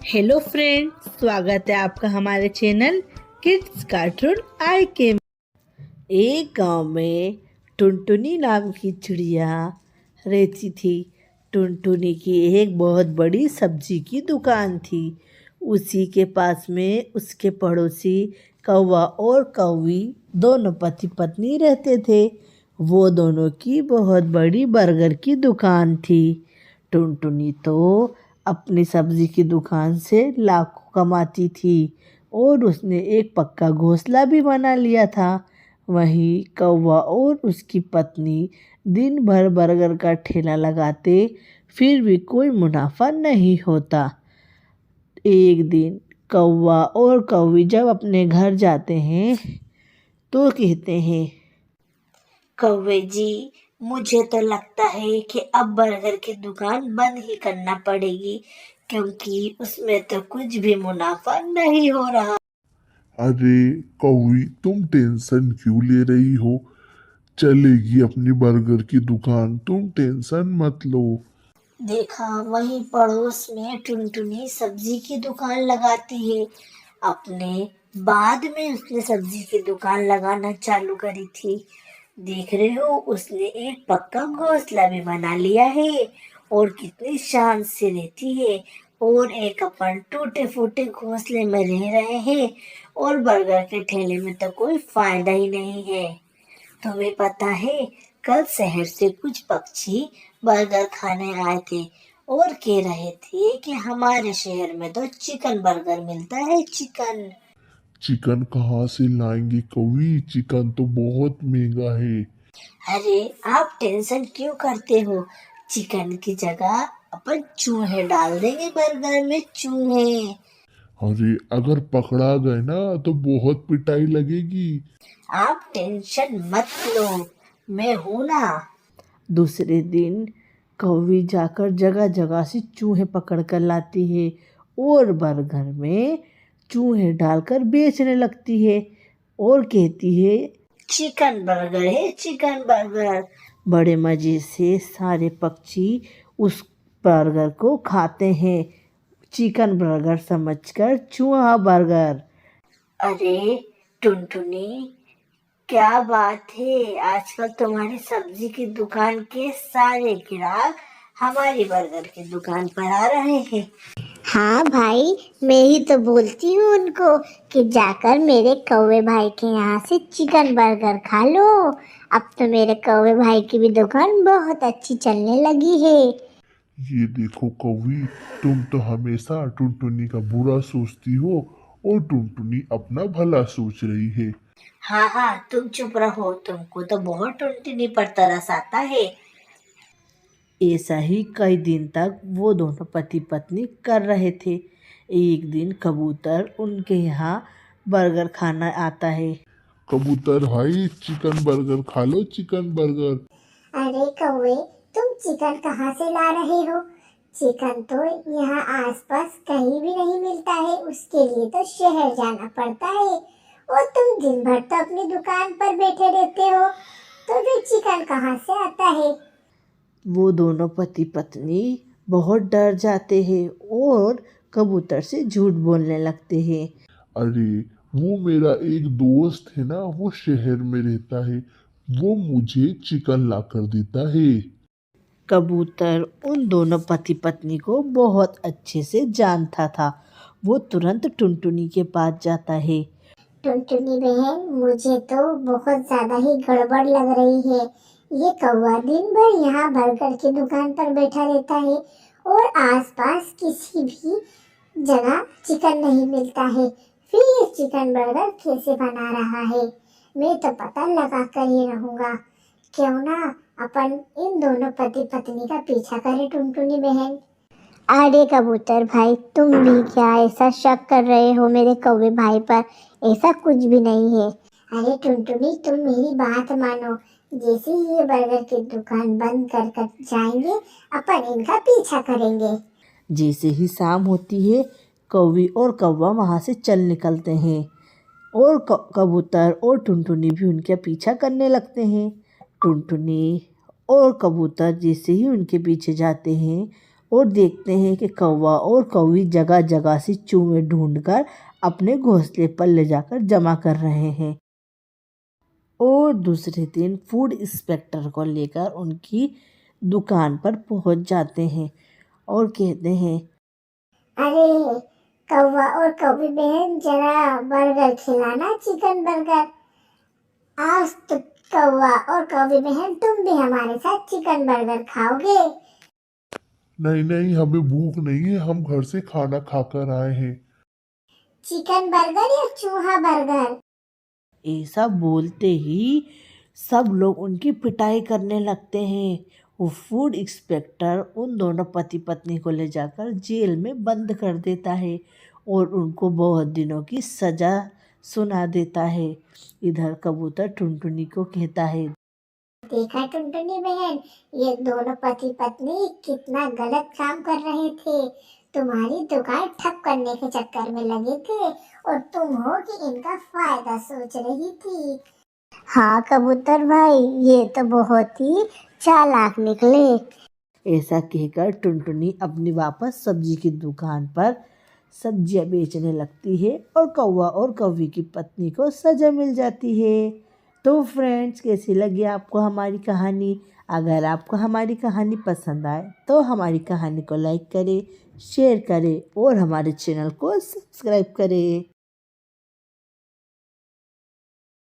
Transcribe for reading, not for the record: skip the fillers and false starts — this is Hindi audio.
हेलो फ्रेंड, स्वागत है आपका हमारे चैनल किड्स कार्टून आई के। एक गांव में टुनटुनी नाम की चिड़िया रहती थी। टुनटुनी की एक बहुत बड़ी सब्जी की दुकान थी। उसी के पास में उसके पड़ोसी कौवा और कौवी दोनों पति पत्नी रहते थे। वो दोनों की बहुत बड़ी बर्गर की दुकान थी। टुनटुनी तो अपनी सब्जी की दुकान से लाखों कमाती थी और उसने एक पक्का घोंसला भी बना लिया था। वहीं कौवा और उसकी पत्नी दिन भर बर्गर का ठेला लगाते, फिर भी कोई मुनाफा नहीं होता। एक दिन कौवा और कौवी जब अपने घर जाते हैं तो कहते हैं, कौवे जी, मुझे तो लगता है कि अब बर्गर की दुकान बंद ही करना पड़ेगी, क्योंकि उसमें तो कुछ भी मुनाफा नहीं हो रहा। अरे कौवी, तुम टेंशन क्यों ले रही हो? चलेगी अपनी बर्गर की दुकान, तुम टेंशन मत लो। देखा, वहीं पड़ोस में टुनटुनी सब्जी की दुकान लगाती है। अपने बाद में उसने सब्जी की दुकान लगाना चालू करी थी। देख रहे हो, उसने एक पक्का घोंसला भी बना लिया है और कितनी शान से रहती है। और एक अपन टूटे फूटे घोंसले में रह रहे हैं और बर्गर के ठेले में तो कोई फायदा ही नहीं है। तुम्हें पता है, कल शहर से कुछ पक्षी बर्गर खाने आए थे और कह रहे थे कि हमारे शहर में तो चिकन बर्गर मिलता है। चिकन? चिकन कहाँ से लाएंगे कौवी? चिकन तो बहुत महंगा है। अरे, आप टेंशन क्यों करते हो? चिकन की जगह अपन चूहे डाल देंगे बर्गर में, चूहे। अरे अगर पकड़ा गए ना तो बहुत पिटाई लगेगी। आप टेंशन मत लो, मैं हूं ना। दूसरे दिन कौवी जाकर जगह जगह से चूहे पकड़ कर लाती है और बर्गर में चूहे डालकर बेचने लगती है और कहती है, चिकन बर्गर है, चिकन बर्गर। बड़े मज़े से सारे पक्षी उस बर्गर को खाते हैं। चिकन बर्गर समझकर चूहा बर्गर। अरे टुनटुनी, क्या बात है, आजकल तुम्हारी सब्जी की दुकान के सारे ग्राहक हमारी बर्गर की दुकान पर आ रहे हैं। हाँ भाई, मैं ही तो बोलती हूँ उनको कि जाकर मेरे कौवे भाई के यहाँ से चिकन बर्गर खा लो। अब तो मेरे कौवे भाई की भी दुकान बहुत अच्छी चलने लगी है। ये देखो कौवी, तुम तो हमेशा टुनटुनी का बुरा सोचती हो और टुनटुनी अपना भला सोच रही है। हाँ हाँ, तुम चुप रहो, तुमको तो बहुत टुनटुनी पर तरस आता है। ऐसा ही कई दिन तक वो दोनों पति पत्नी कर रहे थे। एक दिन कबूतर उनके यहाँ बर्गर खाना आता है। कबूतर भाई, चिकन बर्गर खा लो, चिकन बर्गर। अरे कौवे, तुम चिकन कहाँ से ला रहे हो? चिकन तो यहाँ आसपास कहीं भी नहीं मिलता है, उसके लिए तो शहर जाना पड़ता है। और तुम दिन भर तो अपनी दुकान पर बैठे रहते हो, तो फिर चिकन कहाँ से आता है? वो दोनों पति पत्नी बहुत डर जाते हैं और कबूतर से झूठ बोलने लगते हैं। अरे वो मेरा एक दोस्त है ना, वो शहर में रहता है, वो मुझे चिकन ला कर देता है। कबूतर उन दोनों पति पत्नी को बहुत अच्छे से जानता था। वो तुरंत टुनटुनी के पास जाता है। टुनटुनी बहन, मुझे तो बहुत ज्यादा ही गड़बड़ लग रही है। ये कौवा दिन भर यहाँ बर्गर की दुकान पर बैठा रहता है और आसपास किसी भी जगह चिकन नहीं मिलता है। फिर ये चिकन बर्गर कैसे बना रहा है? मैं तो पता लगा कर ही रहूंगा। क्यों ना अपन इन दोनों पति पत्नी का पीछा करें, टुनटुनी बहन। अरे कबूतर भाई, तुम भी क्या ऐसा शक कर रहे हो मेरे कौवे भाई पर? ऐसा कुछ भी नहीं है। अरे टुनटुनी, तुम मेरी बात मानो। जैसे ही ये बर्गर की दुकान बंद कर कर जाएंगे, अपन इनका पीछा करेंगे। जैसे ही शाम होती है, कौवी और कौवा वहाँ से चल निकलते हैं और कबूतर और टुनटुनी भी उनका पीछा करने लगते हैं। टुनटुनी और कबूतर जैसे ही उनके पीछे जाते हैं और देखते हैं कि कौवा और कौवी जगह जगह से चूहे ढूंढकर अपने घोंसले पर ले जाकर जमा कर रहे हैं। और दूसरे दिन फूड इंस्पेक्टर को लेकर उनकी दुकान पर पहुंच जाते हैं और कहते हैं, अरे कौवा और कौवी बहन, जरा बर्गर खिलाना, चिकन बर्गर। आज तो कौवा और कौवी बहन तुम भी हमारे साथ चिकन बर्गर खाओगे। नहीं नहीं, हमें भूख नहीं है, हम घर से खाना खाकर आए हैं। चिकन बर्गर या चूहा बर्गर? ऐसा बोलते ही सब लोग उनकी पिटाई करने लगते हैं। वो फूड इंस्पेक्टर उन दोनों पति पत्नी को ले जाकर जेल में बंद कर देता है और उनको बहुत दिनों की सजा सुना देता है। इधर कबूतर टुनटुनी को कहता है, देखा टुनटुनी बहन, ये दोनों पति पत्नी कितना गलत काम कर रहे थे। तुम्हारी दुकान ठप करने के चक्कर में लगे थे और तुम हो कि इनका फायदा सोच रही थी। हाँ कबूतर भाई, ये तो बहुत ही चालाक निकले। ऐसा कहकर टुनटुनी अपनी वापस सब्जी की दुकान पर सब्जियां बेचने लगती है और कौवा और कौवी की पत्नी को सजा मिल जाती है। तो फ्रेंड्स, कैसी लगी आपको हमारी कहानी? अगर आपको हमारी कहानी पसंद आए तो हमारी कहानी को लाइक करें, शेयर करें और हमारे चैनल को सब्सक्राइब करें।